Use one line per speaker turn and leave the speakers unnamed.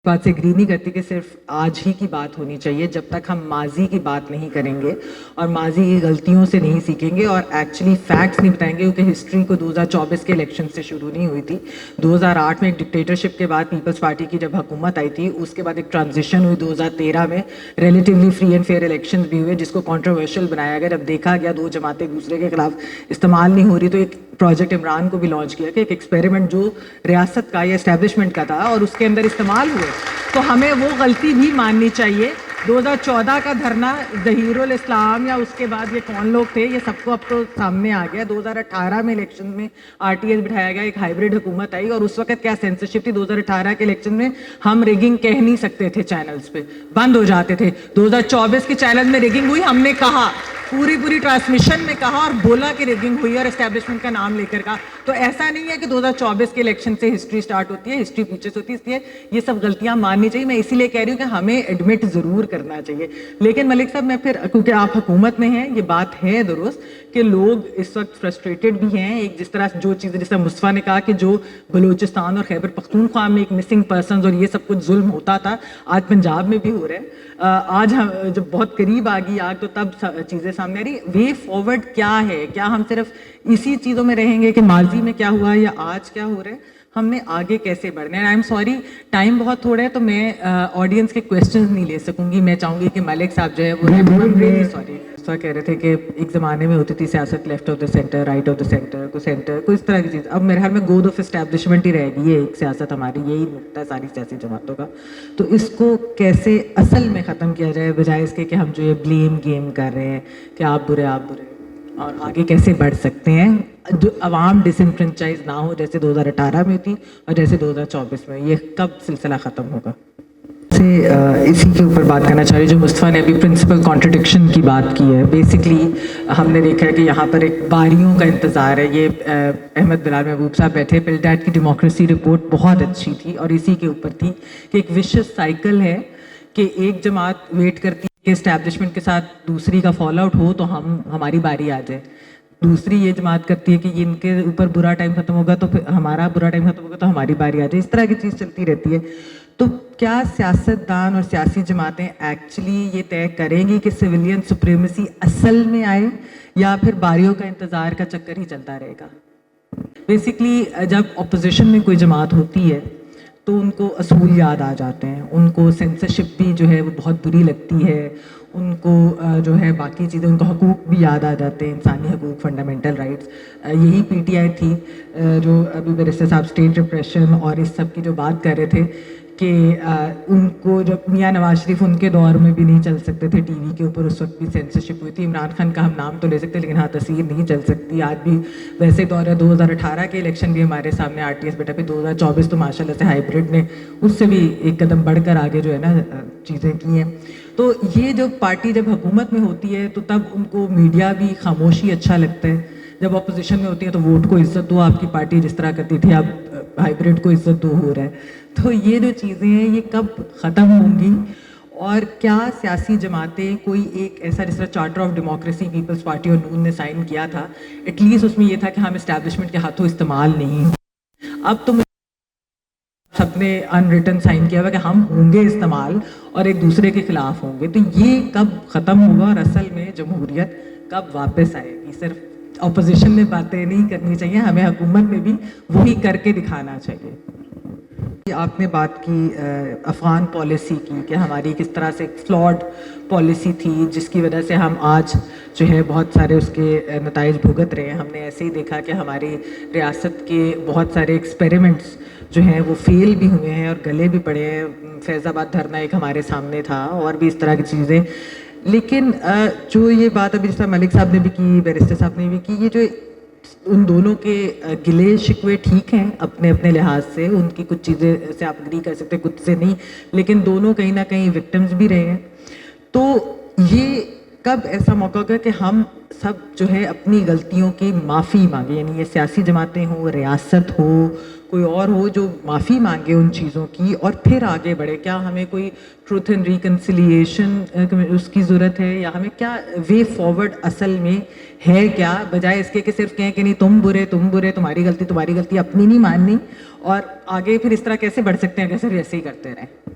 بات سے اگری نہیں کرتی کہ صرف آج ہی کی بات ہونی چاہیے. جب تک ہم ماضی کی بات نہیں کریں گے اور ماضی کی غلطیوں سے نہیں سیکھیں گے اور ایکچولی فیکٹس نہیں بتائیں گے, کیونکہ ہسٹری کو 2024 کے الیکشن سے شروع نہیں ہوئی تھی. 2008 میں ایک ڈکٹیٹرشپ کے بعد پیپلز پارٹی کی جب حکومت آئی تھی, اس کے بعد ایک ٹرانزیشن ہوئی 2013 میں, relatively free and fair election بھی ہوئے جس کو کانٹروورشل بنایا گیا. جب دیکھا گیا دو جماعتیں ایک دوسرے کے خلاف استعمال نہیں ہو رہی, تو ایک پروجیکٹ عمران کو بھی لانچ کیا کہ ایک ایکسپیریمنٹ جو ریاست کا یا اسٹیبلشمنٹ کا تھا اور اس کے اندر استعمال ہوئے, تو ہمیں وہ غلطی بھی ماننی چاہیے. 2014 کا دھرنا ظہیر الاسلام یا اس کے بعد یہ کون لوگ تھے, یہ سب کو اب تو سامنے آ گیا. 2018 میں الیکشن میں آر ٹی ایس بٹھایا گیا, ایک ہائیبریڈ حکومت آئی, اور اس وقت کیا سینسرشپ تھی. 2018 کے الیکشن میں ہم ریگنگ کہہ نہیں سکتے تھے, چینلز پہ بند ہو جاتے تھے. 2024 کے چینل میں ریگنگ ہوئی, ہم نے کہا, پوری ٹرانسمیشن میں کہا اور بولا کہ ریگنگ ہوئی اور اسٹیبلشمنٹ کا نام لے کر کہا. تو ایسا نہیں ہے کہ 2024 کے الیکشن سے ہسٹری سٹارٹ ہوتی ہے, ہسٹری پیچھے سے ہوتی ہے. اس لیے یہ سب غلطیاں ماننی چاہیے. میں اسی لیے کہہ رہی ہوں کہ ہمیں ایڈمٹ ضرور کرنا چاہیے. لیکن ملک صاحب, میں پھر کیونکہ آپ حکومت میں ہیں, یہ بات ہے درست کہ لوگ اس وقت فرسٹریٹڈ بھی ہیں. ایک جس طرح جو چیزیں, جس طرح مصطفیٰ نے کہا کہ جو بلوچستان اور خیبر پختونخوا میں ایک مسنگ پرسنز اور یہ سب کچھ ظلم ہوتا تھا, آج پنجاب میں بھی ہو رہا ہے. آج ہم جب بہت قریب آ گئی آگ, تو تب چیزیں سامنے آ رہی. وے فارورڈ کیا ہے؟ کیا ہم صرف اسی چیزوں میں رہیں گے کہ ماضی میں کیا ہوا یا آج کیا ہو رہا ہے؟ ہم نے آگے کیسے بڑھنا ہے؟ آئی ایم سوری, ٹائم بہت تھوڑا ہے, تو میں آڈینس کے کویشچنز نہیں لے سکوں گی. میں چاہوں گی کہ ملک صاحب جو ہے وہ سوری کہہ رہے تھے کہ ایک زمانے میں ہوتی تھی سیاست left of the centre, right of the centre, کوئی اس طرح کی چیز. اب میرے خیال میں گود آف اسٹیبلشمنٹ ہی رہ گئی ہے ایک سیاست ہماری, یہی نقطہ ہے ساری سیاسی جماعتوں کا. تو اس کو کیسے اصل میں ختم کیا جائے, بجائے اس کے کہ ہم جو یہ بلیم گیم کر رہے ہیں کہ آپ برے, اور آگے کیسے بڑھ سکتے ہیں جو عوام ڈس انفرینچائز نہ ہو جیسے 2018 میں تھی اور جیسے 2024 میں. یہ کب سلسلہ ختم ہوگا؟ اسی کے اوپر بات کرنا چاہ رہی جو مصطفیٰ نے ابھی پرنسپل کانٹرڈکشن کی بات کی ہے. بیسکلی ہم نے دیکھا ہے کہ یہاں پر ایک باریوں کا انتظار ہے. یہ احمد بلال محبوب صاحب بیٹھے, پلڈیٹ کی ڈیموکریسی رپورٹ بہت اچھی تھی, اور اسی کے اوپر تھی کہ ایک وشس سائیکل ہے کہ ایک جماعت ویٹ کرتی ہے کہ اسٹیبلشمنٹ کے ساتھ دوسری کا فال آؤٹ ہو تو ہماری باری آ جائے. دوسری یہ جماعت کرتی ہے کہ ان کے اوپر برا ٹائم ختم ہوگا تو پھر ہمارا برا ٹائم ختم ہوگا تو ہماری باری آ جائے. اس طرح کی چیز چلتی رہتی ہے. تو کیا سیاستدان اور سیاسی جماعتیں ایکچولی یہ طے کریں گی کہ سویلین سپریمیسی اصل میں آئے, یا پھر باریوں کا انتظار کا چکر ہی چلتا رہے گا؟ بیسکلی جب اپوزیشن میں کوئی جماعت ہوتی ہے تو ان کو اصول یاد آ جاتے ہیں, ان کو سینسرشپ بھی جو ہے وہ بہت بری لگتی ہے, ان کو جو ہے باقی چیزیں, ان کو حقوق بھی یاد آ جاتے ہیں, انسانی حقوق, فنڈامنٹل رائٹس. یہی پی ٹی آئی تھی جو ابھی بیرسٹر صاحب اسٹیٹ ریپریشن اور اس سب کی جو بات کر رہے تھے کہ ان کو جب میاں نواز شریف ان کے دور میں بھی نہیں چل سکتے تھے ٹی وی کے اوپر, اس وقت بھی سینسرشپ ہوئی تھی. عمران خان کا ہم نام تو لے سکتے لیکن ہاں تصویر نہیں چل سکتی. آج بھی ویسے دور ہے, 2018 کے الیکشن بھی ہمارے سامنے آر ٹی ایس بیٹا, پھر 2024 تو ماشاء اللہ سے ہائیبریڈ نے اس سے بھی ایک قدم بڑھ کر آگے جو ہے نا چیزیں کی ہیں. تو یہ جو پارٹی جب حکومت میں ہوتی ہے تو تب ان کو میڈیا بھی خاموشی اچھا لگتا ہے, جب اپوزیشن میں ہوتی ہے تو ووٹ کو عزت دو, آپ کی پارٹی جس طرح کرتی تھی اب ہائیبریڈ کو عزت دو ہو رہا ہے. تو یہ جو چیزیں ہیں یہ کب ختم ہوں گی؟ اور کیا سیاسی جماعتیں کوئی ایک ایسا, جس طرح charter of democracy peoples party اور نون نے سائن کیا تھا, ایٹ لیسٹ اس میں یہ تھا کہ ہم اسٹیبلشمنٹ کے ہاتھوں استعمال نہیں ہوں. اب تو سب نے ان ریٹن سائن کیا ہوا کہ ہم ہوں گے استعمال اور ایک دوسرے کے خلاف ہوں گے. تو یہ کب ختم ہوگا اور اصل میں جمہوریت کب واپس آئے گی؟ صرف اپوزیشن میں باتیں نہیں کرنی چاہیے, ہمیں حکومت میں بھی وہی کر کے دکھانا چاہیے. آپ نے بات کی افغان پالیسی کی کہ ہماری کس طرح سے فلاڈ پالیسی تھی جس کی وجہ سے ہم آج جو ہے بہت سارے اس کے نتائج بھگت رہے ہیں. ہم نے ایسے ہی دیکھا کہ ہماری ریاست کے بہت سارے ایکسپیریمنٹس جو ہیں وہ فیل بھی ہوئے ہیں اور گلے بھی پڑے ہیں. فیض آباد دھرنا ایک ہمارے سامنے تھا, اور بھی اس طرح کی چیزیں. لیکن جو یہ بات ابھی جس طرح ملک صاحب نے بھی کی, بیرسٹر صاحب نے بھی کی, یہ جو ان دونوں کے گلے شکوے ٹھیک ہیں اپنے اپنے لحاظ سے, ان کی کچھ چیزیں سے آپ اگری کر سکتے, کچھ سے نہیں, لیکن دونوں کہیں نہ کہیں وکٹمز بھی رہے ہیں. تو یہ کب ایسا موقع ہوگا کہ ہم سب جو ہے اپنی غلطیوں کی معافی مانگے, یعنی یہ سیاسی جماعتیں ہوں, ریاست ہو, کوئی اور ہو, جو معافی مانگے ان چیزوں کی اور پھر آگے بڑھے. کیا ہمیں کوئی ٹروتھ اینڈ ریکنسیلیشن اس کی ضرورت ہے, یا ہمیں کیا وے فارورڈ اصل میں ہے کیا, بجائے اس کے کہ صرف کہیں کہ نہیں تم برے تمہاری غلطی, اپنی نہیں ماننی, اور آگے پھر اس طرح کیسے بڑھ سکتے ہیں اگر صرف ایسے ہی کرتے رہیں.